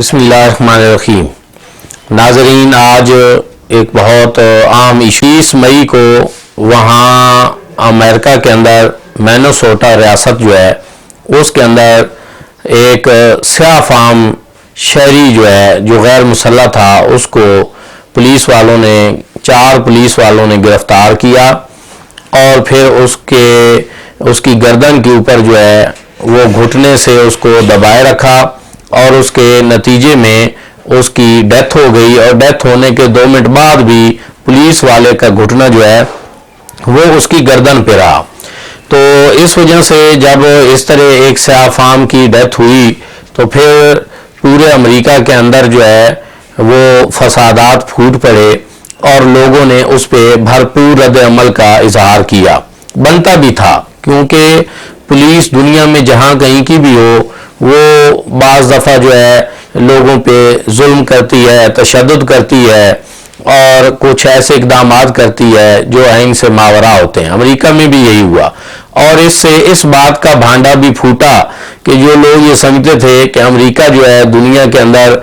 بسم اللہ الرحمن الرحیم۔ ناظرین، آج ایک بہت عام 20 مئی کو وہاں امریکہ کے اندر مینیسوٹا ریاست جو ہے اس کے اندر ایک سیاہ فام شہری جو غیر مسلح تھا اس کو پولیس والوں نے 4 پولیس والوں نے گرفتار کیا اور پھر اس کی گردن کے اوپر وہ گھٹنے سے اس کو دبائے رکھا اور اس کے نتیجے میں اس کی ڈیتھ ہو گئی، اور ڈیتھ ہونے کے 2 منٹ بعد بھی پولیس والے کا گھٹنا وہ اس کی گردن پہ رہا۔ تو اس وجہ سے جب اس طرح ایک سیاہ فام کی ڈیتھ ہوئی تو پھر پورے امریکہ کے اندر وہ فسادات پھوٹ پڑے اور لوگوں نے اس پہ بھرپور رد عمل کا اظہار کیا۔ بنتا بھی تھا، کیونکہ پولیس دنیا میں جہاں کہیں کی بھی ہو وہ بعض دفعہ لوگوں پہ ظلم کرتی ہے، تشدد کرتی ہے اور کچھ ایسے اقدامات کرتی ہے جو آئین سے ماورا ہوتے ہیں۔ امریکہ میں بھی یہی ہوا، اور اس سے اس بات کا بھانڈا بھی پھوٹا کہ جو لوگ یہ سمجھتے تھے کہ امریکہ دنیا کے اندر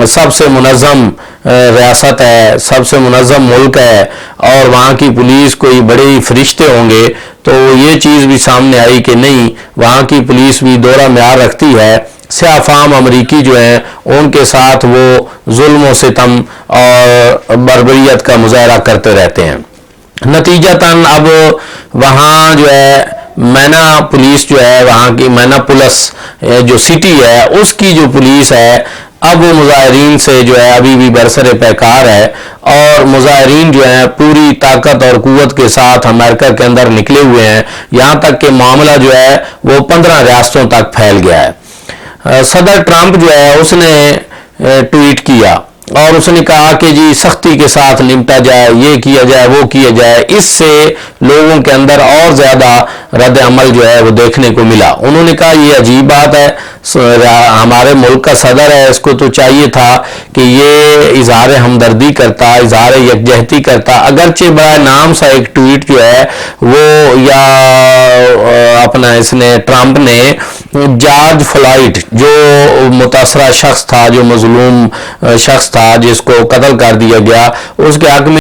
سب سے منظم ریاست ہے، سب سے منظم ملک ہے اور وہاں کی پولیس کوئی بڑے ہی فرشتے ہوں گے، تو یہ چیز بھی سامنے آئی کہ نہیں، وہاں کی پولیس بھی دوہرا معیار رکھتی ہے۔ سیاہ فام امریکی ان کے ساتھ وہ ظلم و ستم اور بربریت کا مظاہرہ کرتے رہتے ہیں۔ نتیجتاً اب وہاں مینا پولیس وہاں کی مینا پولس جو سٹی ہے اس کی جو پولیس ہے اب وہ مظاہرین سے ابھی بھی برسر پیکار ہے، اور مظاہرین پوری طاقت اور قوت کے ساتھ امریکہ کے اندر نکلے ہوئے ہیں، یہاں تک کہ معاملہ وہ 15 ریاستوں تک پھیل گیا ہے۔ صدر ٹرمپ اس نے ٹویٹ کیا اور اس نے کہا کہ جی سختی کے ساتھ نمٹا جائے، یہ کیا جائے، وہ کیا جائے۔ اس سے لوگوں کے اندر اور زیادہ رد عمل وہ دیکھنے کو ملا۔ انہوں نے کہا یہ عجیب بات ہے، ہمارے ملک کا صدر ہے، اس کو تو چاہیے تھا کہ یہ اظہار ہمدردی کرتا، اظہار یکجہتی کرتا، اگرچہ بڑا نام سا ایک ٹویٹ وہ یا اپنا اس نے ٹرمپ نے جارج فلائیڈ جو متاثرہ شخص تھا، جو مظلوم شخص تھا جس کو قتل کر دیا گیا، اس کے حق میں